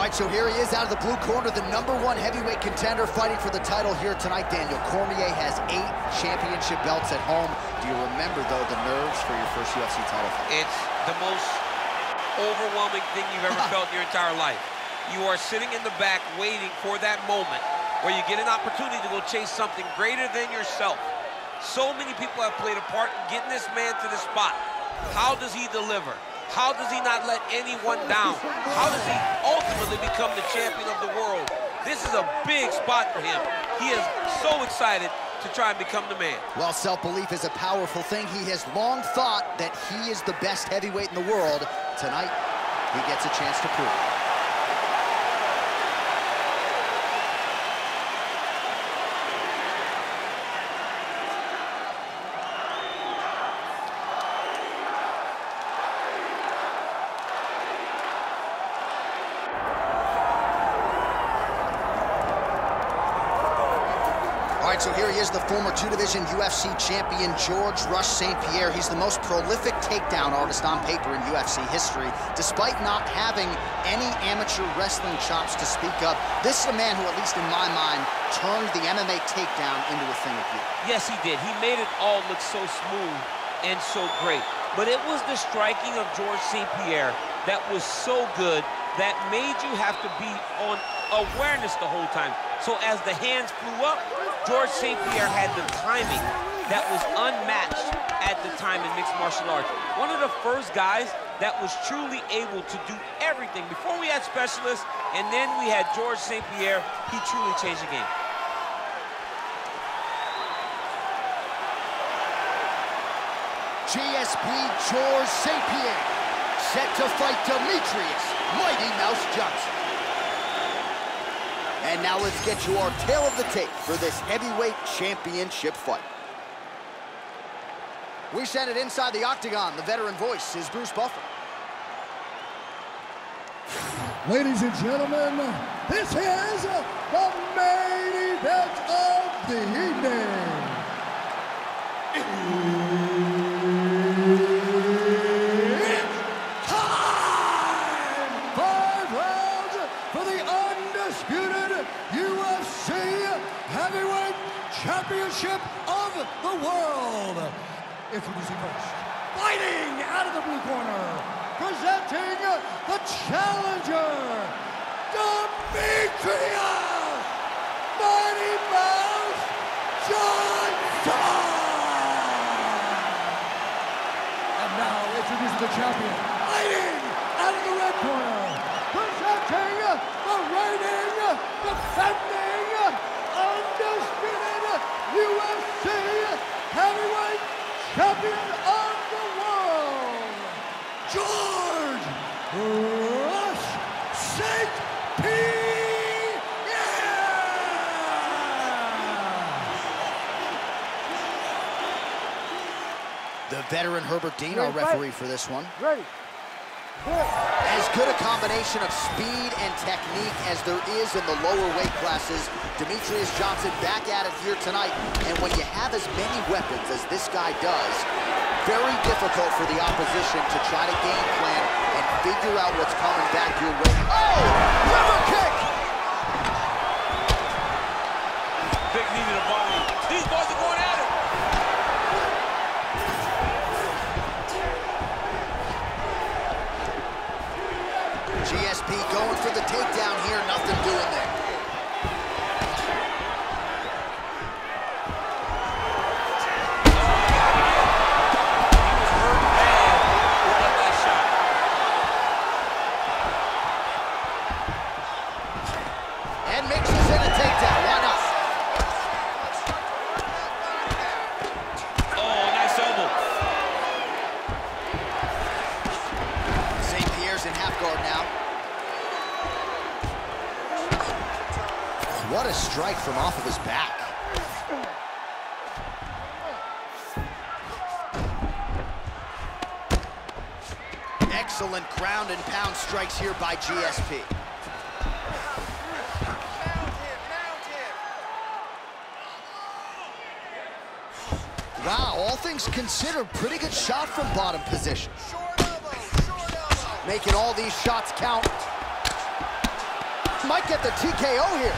right, so here he is out of the blue corner, the #1 heavyweight contender fighting for the title here tonight. Daniel Cormier has 8 championship belts at home. Do you remember, though, the nerves for your first UFC title fight? It's the most overwhelming thing you've ever felt in your entire life. You are sitting in the back waiting for that moment where you get an opportunity to go chase something greater than yourself. So many people have played a part in getting this man to the spot. How does he deliver? How does he not let anyone down? How does he ultimately become the champion of the world? This is a big spot for him. He is so excited to try and become the man. Well, self-belief is a powerful thing. He has long thought that he is the best heavyweight in the world. Tonight, he gets a chance to prove it. All right, so here he is, the former 2-division UFC champion, George "Rush" St-Pierre. He's the most prolific takedown artist on paper in UFC history. Despite not having any amateur wrestling chops to speak of, this is a man who, at least in my mind, turned the MMA takedown into a thing of beauty. Yes, he did. He made it all look so smooth and so great. But it was the striking of George St-Pierre that was so good that made you have to be on awareness the whole time. So as the hands flew up, George St-Pierre had the timing that was unmatched at the time in mixed martial arts. One of the first guys that was truly able to do everything. Before we had specialists, and then we had George St-Pierre, he truly changed the game. GSP George St-Pierre, set to fight Demetrious Mighty Mouse Johnson. And now let's get you our tale of the tape for this heavyweight championship fight. We send it inside the octagon. The veteran voice is Bruce Buffer. Ladies and gentlemen, this is the main event of the evening. It's time! 5 rounds for the undisputed UFC Heavyweight Championship of the world. Introducing first, fighting out of the blue corner, presenting the challenger, Demetrious Mighty Mouse Johnson! And now introducing the champion, fighting out of the red corner, presenting the reigning, defending, undisputed UFC Heavyweight Champion of the world, George "Rush" St-Pierre! The veteran Herbert Dean, our referee for this one. Ready. As good a combination of speed and technique as there is in the lower weight classes, Demetrious Johnson back at it here tonight. And when you have as many weapons as this guy does, very difficult for the opposition to try to game plan and figure out what's coming back your way. Oh! River kick! Big knee to the body. These boys are going at it. GSP going for the takedown here, nothing doing there. And mixes in a takedown, why not? Oh, nice elbow. St-Pierre's in half guard now. What a strike from off of his back. Excellent ground and pound strikes here by GSP. Wow, all things considered, pretty good shot from bottom position. Making all these shots count. might get the TKO here.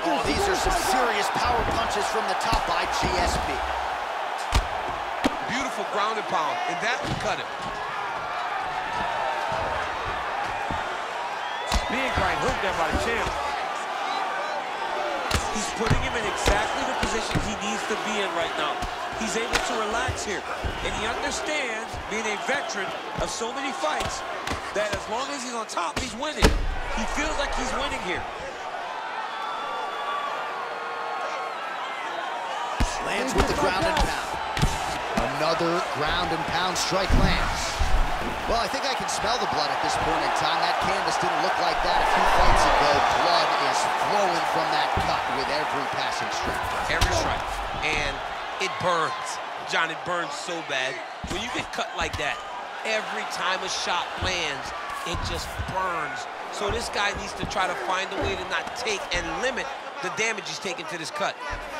Oh, these are some serious power punches from the top by GSP. Beautiful ground and pound, and that would cut him. Big right hook there by the champ. He's putting him in exactly the position he needs to be in right now. He's able to relax here, and he understands, being a veteran of so many fights, that as long as he's on top, he's winning. He feels like he's winning here. Lands with the ground and pound. Another ground and pound strike lands. Well, I think I can smell the blood at this point in time. That canvas didn't look like that a few fights ago. Blood is flowing from that cut with every passing strike. Every strike. And it burns. John, it burns so bad. When you get cut like that, every time a shot lands, it just burns. So this guy needs to try to find a way to not take and limit the damage he's taking to this cut.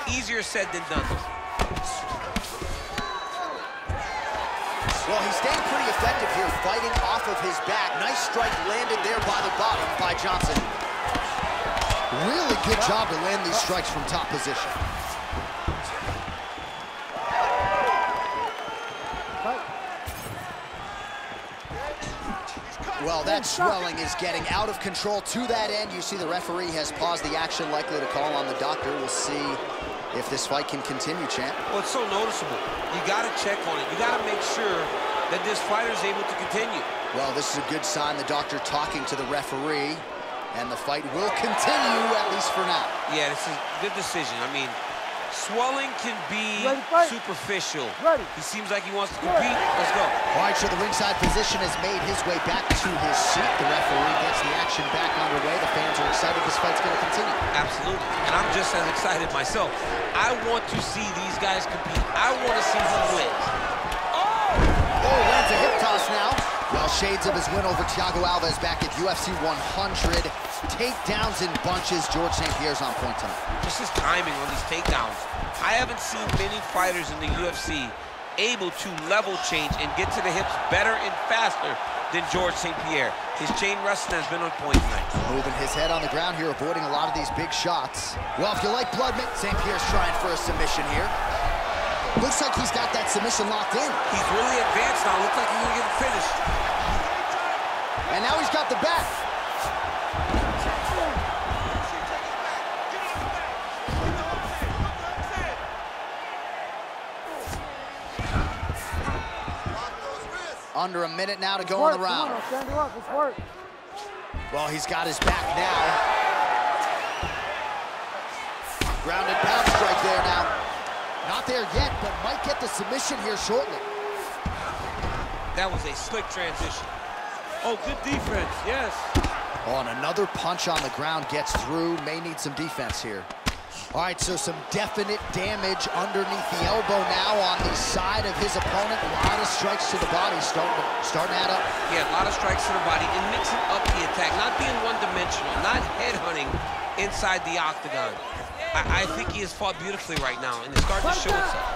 Easier said than done. Well, he's staying pretty effective here, fighting off of his back. Nice strike landed there by the bottom by Johnson. Really good job to land these strikes from top position. Well, that swelling is getting out of control to that end. You see the referee has paused the action, likely to call on the doctor. We'll see if this fight can continue, champ. Well, it's so noticeable. You got to check on it. You got to make sure that this fighter is able to continue. Well, this is a good sign. The doctor talking to the referee, and the fight will continue, at least for now. Yeah, this is a good decision. I mean, swelling can be superficial. He seems like he wants to compete. Let's go. All right, so the ringside position has made his way back to his seat. The referee gets the action back underway. The fans are excited this fight's going to continue. Absolutely, and I'm just as excited myself. I want to see these guys compete. I want to see who wins. Oh, lands a hip toss now. Well, shades of his win over Thiago Alves back at UFC 100. Takedowns in bunches. George St-Pierre's on point tonight. Just his timing on these takedowns. I haven't seen many fighters in the UFC able to level change and get to the hips better and faster than George St-Pierre. His chain wrestling has been on point tonight. Moving his head on the ground here, avoiding a lot of these big shots. Well, if you like blood, St-Pierre's trying for a submission here. Looks like he's got that submission locked in. He's really advanced now. Looks like he's gonna get finished. And now he's got the back. Under a minute now to go in the round. Stand her up, let's work. Well, he's got his back now. Ground and pound strike there now. Not there yet, but might get the submission here shortly. That was a slick transition. Oh, good defense, yes. Oh, and another punch on the ground gets through. May need some defense here. All right, so some definite damage underneath the elbow now on the side of his opponent. A lot of strikes to the body starting to add up. Yeah, a lot of strikes to the body and mixing up the attack, not being one-dimensional, not headhunting inside the octagon. I think he has fought beautifully right now, and it's starting to show itself.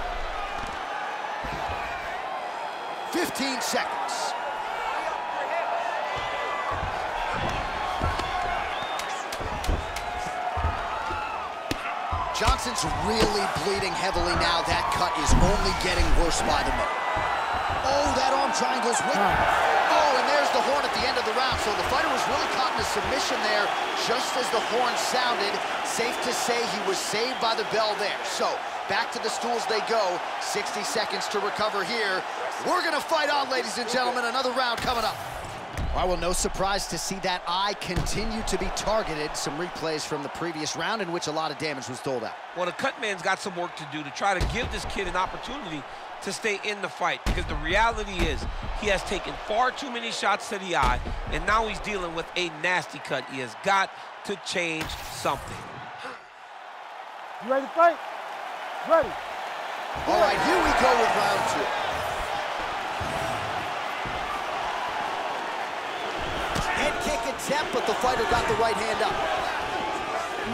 15 seconds. Johnson's really bleeding heavily now. That cut is only getting worse by the minute. Oh, that arm triangle's with. Oh, and there's the horn at the end of the round. So the fighter was really caught in a submission there just as the horn sounded. Safe to say he was saved by the bell there. So back to the stools they go. 60 seconds to recover here. We're gonna fight on, ladies and gentlemen. Another round coming up. All right, well, no surprise to see that eye continue to be targeted. Some replays from the previous round in which a lot of damage was doled out. Well, the cut man's got some work to do to try to give this kid an opportunity to stay in the fight, because the reality is he has taken far too many shots to the eye, and now he's dealing with a nasty cut. He has got to change something. You ready to fight? Ready. All right, here we go with round two. Head kick attempt, but the fighter got the right hand up.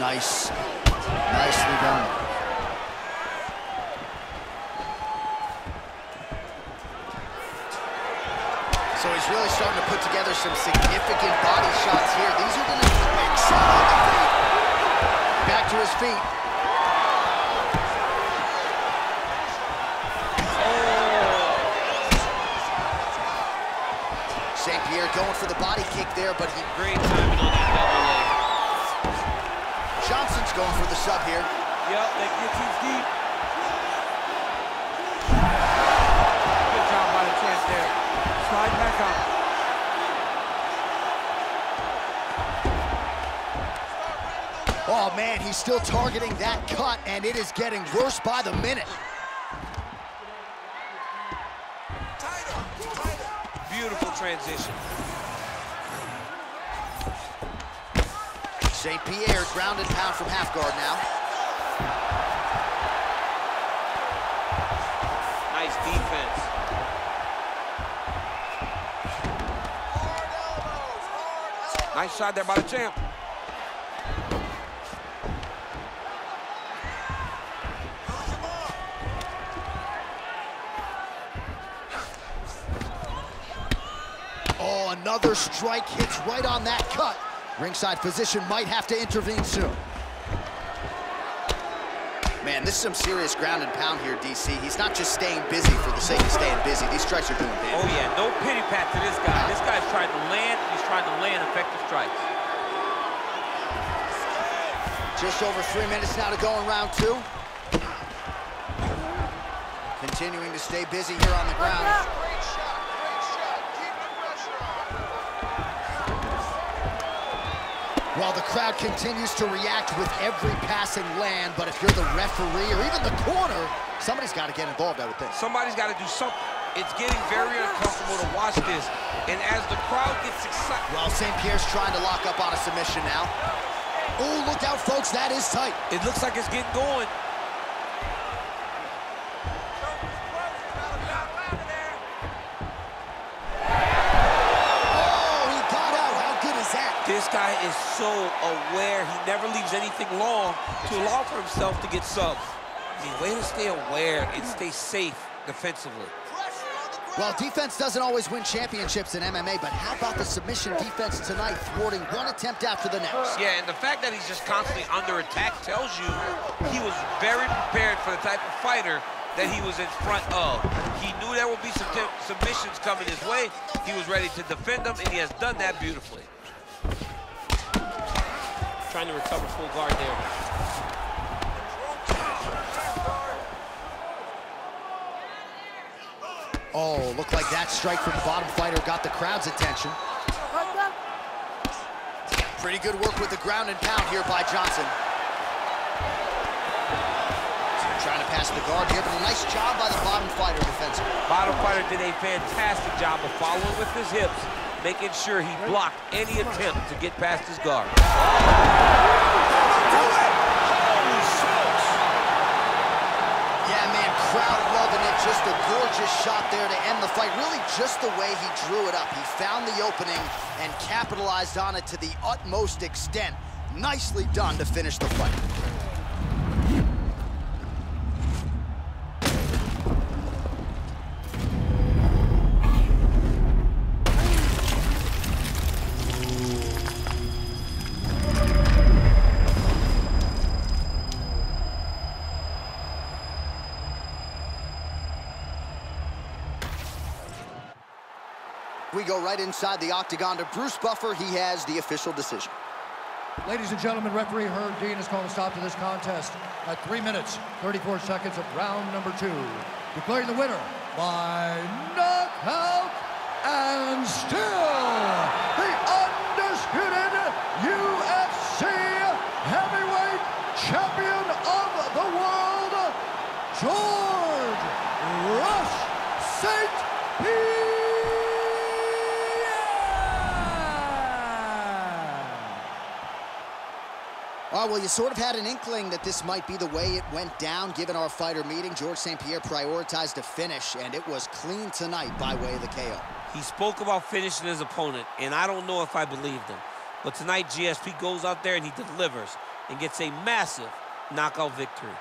Nice. Nicely done. So he's he's really starting to put together some significant body shots here. These are going to excel on the feet. Back to his feet. St-Pierre going for the body kick there, but he... Great timing on that double leg. Johnson's going for the sub here. Yep, that gets him deep. Good job by the champ there. Slide back up. Oh, man, he's still targeting that cut, and it is getting worse by the minute. Beautiful transition. St-Pierre ground and pound from half guard now. Nice defense. Nice shot there by the champ. Oh, another strike hits right on that cut. Ringside physician might have to intervene soon. Man, this is some serious ground and pound here, DC. He's not just staying busy for the sake of staying busy. These strikes are doing damage. Oh, yeah, no pity pat to this guy. This guy's trying to land, he's trying to land effective strikes. Just over 3 minutes now to go in round 2. Continuing to stay busy here on the ground. While the crowd continues to react with every passing land, but if you're the referee or even the corner, somebody's got to get involved, I would think. Somebody's got to do something. It's getting very uncomfortable to watch this. And as the crowd gets excited... Well, St-Pierre's trying to lock up on a submission now. Oh, look out, folks, that is tight. It looks like it's getting going. This guy is so aware. He never leaves anything long to allow for himself to get subs. I mean, way to stay aware and stay safe defensively. Well, defense doesn't always win championships in MMA, but how about the submission defense tonight, thwarting one attempt after the next? Yeah, and the fact that he's just constantly under attack tells you he was very prepared for the type of fighter that he was in front of. He knew there would be some submissions coming his way. He was ready to defend them, and he has done that beautifully. Trying to recover full guard there. Oh, looked like that strike from the bottom fighter got the crowd's attention. Pretty good work with the ground and pound here by Johnson. Trying to pass the guard here, but a nice job by the bottom fighter defensively. Bottom fighter did a fantastic job of following with his hips, making sure he blocked any attempt to get past his guard. Yeah, man, crowd loving it. Just a gorgeous shot there to end the fight. Really just the way he drew it up. He found the opening and capitalized on it to the utmost extent. Nicely done to finish the fight. We go right inside the octagon to Bruce Buffer. He has the official decision. Ladies and gentlemen, referee Herb Dean has called a stop to this contest at 3 minutes, 34 seconds of round number 2. Declaring the winner by knockout and still the undisputed UFC heavyweight champion of the world, George Rush St-Pierre. All right, well, you sort of had an inkling that this might be the way it went down, given our fighter meeting. George St-Pierre prioritized a finish, and it was clean tonight by way of the KO. He spoke about finishing his opponent, and I don't know if I believed him. But tonight, GSP goes out there and he delivers and gets a massive knockout victory.